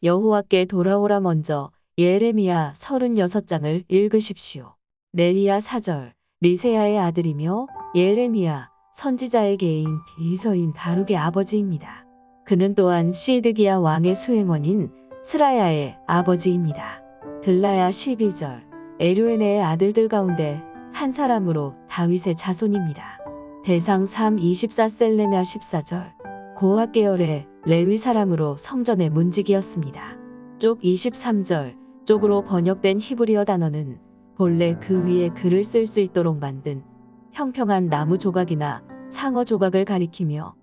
여호와께 돌아오라. 먼저 예레미야 36장을 읽으십시오. 네리야 4절. 리세야의 아들이며 예레미야 선지자의 계인 비서인 바룩의 아버지입니다. 그는 또한 시드기야 왕의 수행원인 스라야의 아버지입니다. 들라야 12절. 에르웨네의 아들들 가운데 한 사람으로 다윗의 자손입니다. 대상 3 24 셀레미야 14절. 고핫 계열의 레위 사람으로 성전의 문지기였습니다. 쪽 23절. 쪽으로 번역된 히브리어 단어는 본래 그 위에 글을 쓸 수 있도록 만든 평평한 나무 조각이나 상어 조각을 가리키며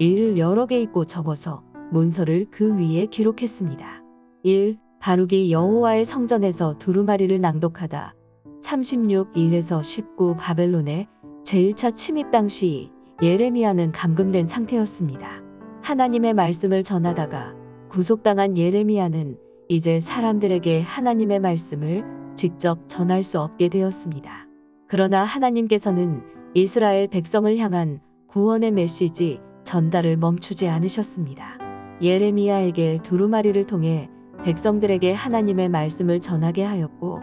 이를 여러 개 잇고 접어서 문서를 그 위에 기록했습니다. 1. 바룩이 여호와의 성전에서 두루마리를 낭독하다. 36 1에서 19 바벨론의 제1차 침입 당시 예레미야는 감금된 상태였습니다. 하나님의 말씀을 전하다가 구속당한 예레미야는 이제 사람들에게 하나님의 말씀을 직접 전할 수 없게 되었습니다. 그러나 하나님께서는 이스라엘 백성을 향한 구원의 메시지 전달을 멈추지 않으셨습니다. 예레미야에게 두루마리를 통해 백성들에게 하나님의 말씀을 전하게 하였고,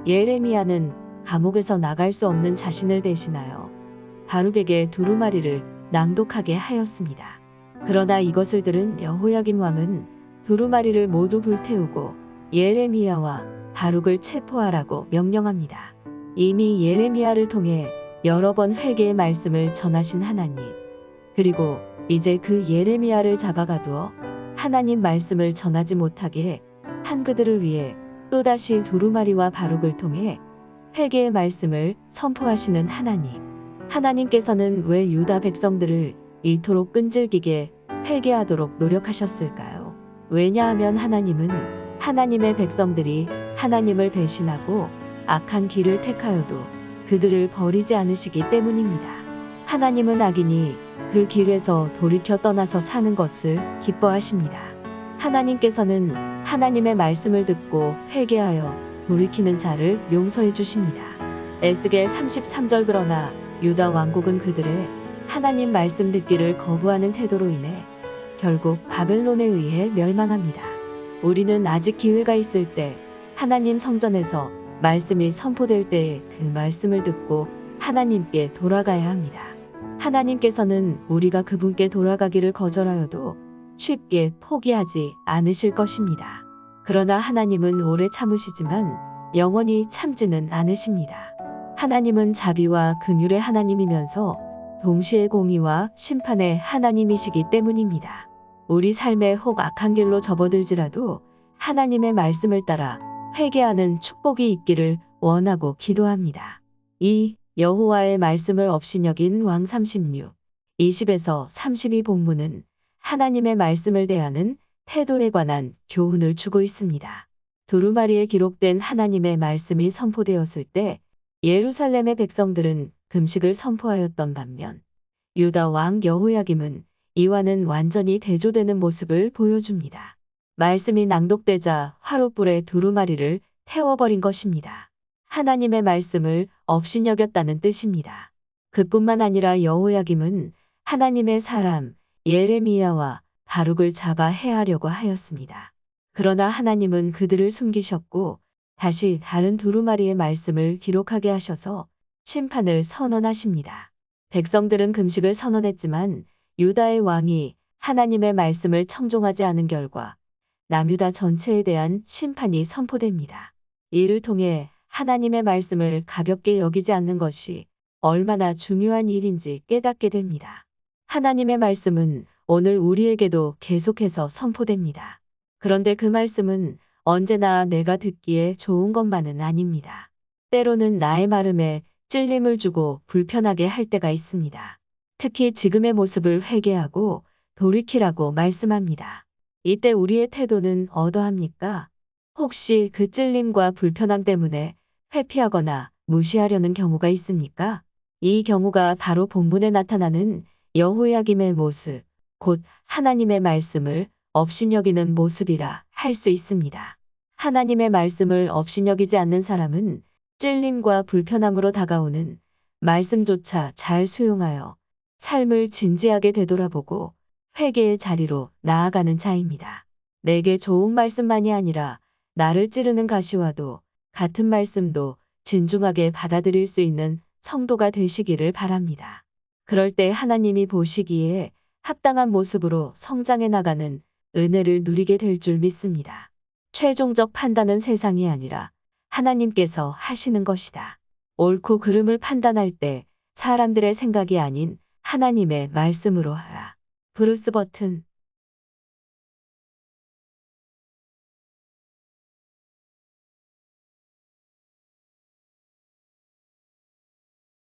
예레미야는 감옥에서 나갈 수 없는 자신을 대신하여 바룩에게 두루마리를 낭독하게 하였습니다. 그러나 이것을 들은 여호야김 왕은 두루마리를 모두 불태우고 예레미야와 바룩을 체포하라고 명령합니다. 이미 예레미야를 통해 여러 번 회개의 말씀을 전하신 하나님, 그리고 이제 그 예레미야를 잡아가두어 하나님 말씀을 전하지 못하게 한 그들을 위해 또다시 두루마리와 바룩을 통해 회개의 말씀을 선포하시는 하나님. 하나님께서는 왜 유다 백성들을 이토록 끈질기게 회개하도록 노력하셨을까요? 왜냐하면 하나님은 하나님의 백성들이 하나님을 배신하고 악한 길을 택하여도 그들을 버리지 않으시기 때문입니다. 하나님은 악인이 그 길에서 돌이켜 떠나서 사는 것을 기뻐하십니다. 하나님께서는 하나님의 말씀을 듣고 회개하여 돌이키는 자를 용서해 주십니다. 에스겔 33절. 그러나 유다 왕국은 그들의 하나님 말씀 듣기를 거부하는 태도로 인해 결국 바벨론에 의해 멸망합니다. 우리는 아직 기회가 있을 때 하나님 성전에서 말씀이 선포될 때에 그 말씀을 듣고 하나님께 돌아가야 합니다. 하나님께서는 우리가 그분께 돌아가기를 거절하여도 쉽게 포기하지 않으실 것입니다. 그러나 하나님은 오래 참으시지만 영원히 참지는 않으십니다. 하나님은 자비와 긍휼의 하나님이면서 동시에 공의와 심판의 하나님이시기 때문입니다. 우리 삶에 혹 악한 길로 접어들지라도 하나님의 말씀을 따라 회개하는 축복이 있기를 원하고 기도합니다. 2. 여호와의 말씀을 업신여긴 왕 36, 20에서 32 본문은 하나님의 말씀을 대하는 태도에 관한 교훈을 주고 있습니다. 두루마리에 기록된 하나님의 말씀이 선포되었을 때 예루살렘의 백성들은 금식을 선포하였던 반면 유다 왕 여호야김은 이와는 완전히 대조되는 모습을 보여줍니다. 말씀이 낭독되자 화롯불에 두루마리를 태워버린 것입니다. 하나님의 말씀을 업신여겼다는 뜻입니다. 그뿐만 아니라 여호야김은 하나님의 사람 예레미야와 바룩을 잡아 해하려고 하였습니다. 그러나 하나님은 그들을 숨기셨고 다시 다른 두루마리의 말씀을 기록하게 하셔서 심판을 선언하십니다. 백성들은 금식을 선언했지만 유다의 왕이 하나님의 말씀을 청종하지 않은 결과 남유다 전체에 대한 심판이 선포됩니다. 이를 통해 하나님의 말씀을 가볍게 여기지 않는 것이 얼마나 중요한 일인지 깨닫게 됩니다. 하나님의 말씀은 오늘 우리에게도 계속해서 선포됩니다. 그런데 그 말씀은 언제나 내가 듣기에 좋은 것만은 아닙니다. 때로는 나의 마음에 찔림을 주고 불편하게 할 때가 있습니다. 특히 지금의 모습을 회개하고 돌이키라고 말씀합니다. 이때 우리의 태도는 어떠합니까? 혹시 그 찔림과 불편함 때문에 회피하거나 무시하려는 경우가 있습니까? 이 경우가 바로 본문에 나타나는 여호야김의 모습, 곧 하나님의 말씀을 업신여기는 모습이라 할 수 있습니다. 하나님의 말씀을 업신여기지 않는 사람은 찔림과 불편함으로 다가오는 말씀조차 잘 수용하여 삶을 진지하게 되돌아보고 회개의 자리로 나아가는 자입니다. 내게 좋은 말씀만이 아니라 나를 찌르는 가시와도 같은 말씀도 진중하게 받아들일 수 있는 성도가 되시기를 바랍니다. 그럴 때 하나님이 보시기에 합당한 모습으로 성장해 나가는 은혜를 누리게 될 줄 믿습니다. 최종적 판단은 세상이 아니라 하나님께서 하시는 것이다. 옳고 그름을 판단할 때 사람들의 생각이 아닌 하나님의 말씀으로 하라. 브루스 버튼